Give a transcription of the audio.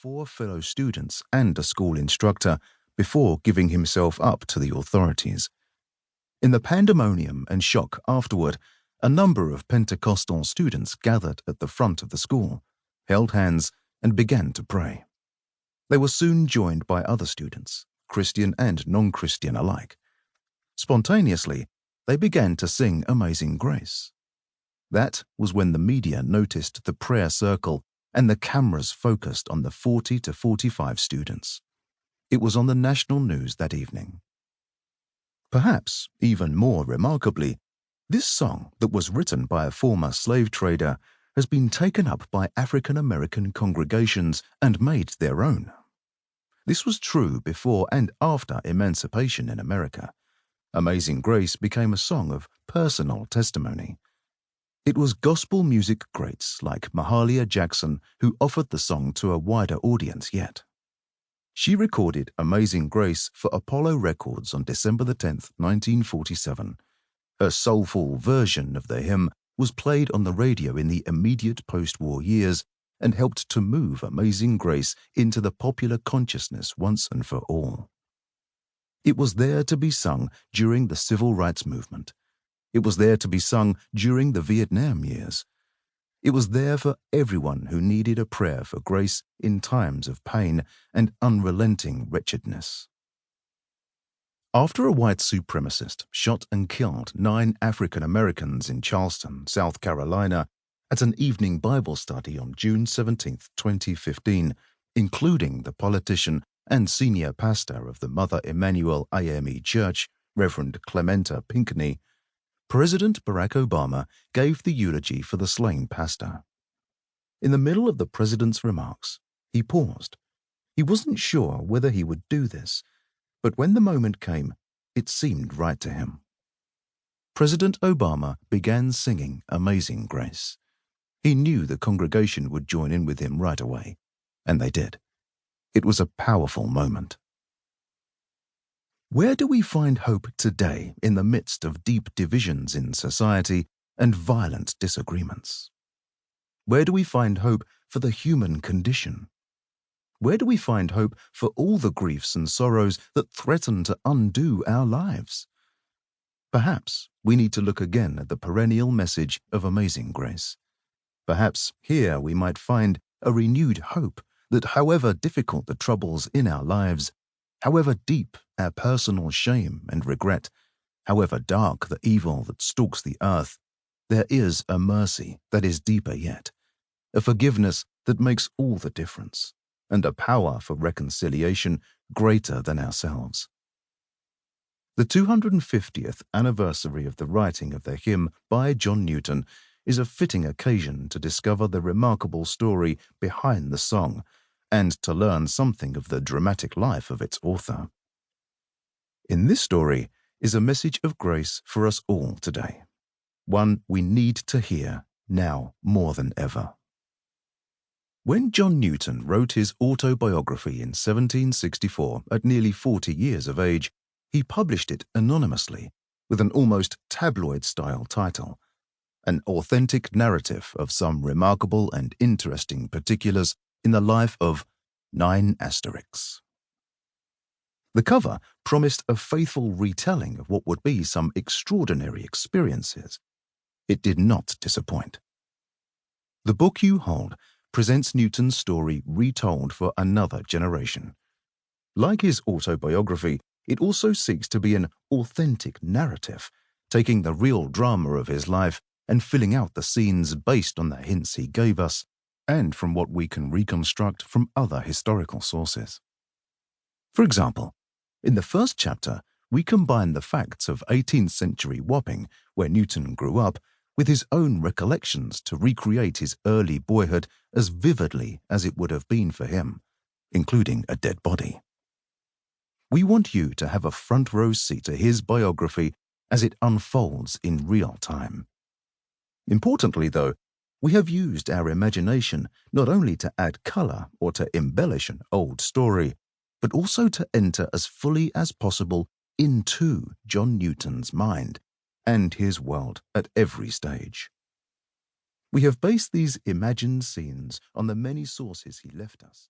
4 fellow students and a school instructor before giving himself up to the authorities. In the pandemonium and shock afterward, a number of Pentecostal students gathered at the front of the school, held hands, and began to pray. They were soon joined by other students, Christian and non-Christian alike. Spontaneously, they began to sing Amazing Grace. That was when the media noticed the prayer circle and the cameras focused on the 40 to 45 students. It was on the national news that evening. Perhaps even more remarkably, this song that was written by a former slave trader has been taken up by African American congregations and made their own. This was true before and after emancipation in America. Amazing Grace became a song of personal testimony. It was gospel music greats like Mahalia Jackson who offered the song to a wider audience yet. She recorded Amazing Grace for Apollo Records on December 10, 1947. Her soulful version of the hymn was played on the radio in the immediate post-war years and helped to move Amazing Grace into the popular consciousness once and for all. It was there to be sung during the Civil Rights Movement. It was there to be sung during the Vietnam years. It was there for everyone who needed a prayer for grace in times of pain and unrelenting wretchedness. After a white supremacist shot and killed 9 African Americans in Charleston, South Carolina, at an evening Bible study on June 17, 2015, including the politician and senior pastor of the Mother Emanuel AME Church, Reverend Clementa Pinckney, President Barack Obama gave the eulogy for the slain pastor. In the middle of the president's remarks, he paused. He wasn't sure whether he would do this, but when the moment came, it seemed right to him. President Obama began singing Amazing Grace. He knew the congregation would join in with him right away, and they did. It was a powerful moment. Where do we find hope today in the midst of deep divisions in society and violent disagreements? Where do we find hope for the human condition? Where do we find hope for all the griefs and sorrows that threaten to undo our lives? Perhaps we need to look again at the perennial message of Amazing Grace. Perhaps here we might find a renewed hope that however difficult the troubles in our lives, however deep our personal shame and regret, however dark the evil that stalks the earth, there is a mercy that is deeper yet, a forgiveness that makes all the difference, and a power for reconciliation greater than ourselves. The 250th anniversary of the writing of the hymn by John Newton is a fitting occasion to discover the remarkable story behind the song and to learn something of the dramatic life of its author. In this story is a message of grace for us all today, one we need to hear now more than ever. When John Newton wrote his autobiography in 1764 at nearly 40 years of age, he published it anonymously with an almost tabloid-style title, an authentic narrative of some remarkable and interesting particulars in the life of 9 Asterix. The cover promised a faithful retelling of what would be some extraordinary experiences. It did not disappoint. The book you hold presents Newton's story retold for another generation. Like his autobiography, it also seeks to be an authentic narrative, taking the real drama of his life and filling out the scenes based on the hints he gave us and from what we can reconstruct from other historical sources. For example, in the first chapter, we combine the facts of 18th century Wapping, where Newton grew up, with his own recollections to recreate his early boyhood as vividly as it would have been for him, including a dead body. We want you to have a front row seat to his biography as it unfolds in real time. Importantly, though, we have used our imagination not only to add color or to embellish an old story, but also to enter as fully as possible into John Newton's mind and his world at every stage. We have based these imagined scenes on the many sources he left us.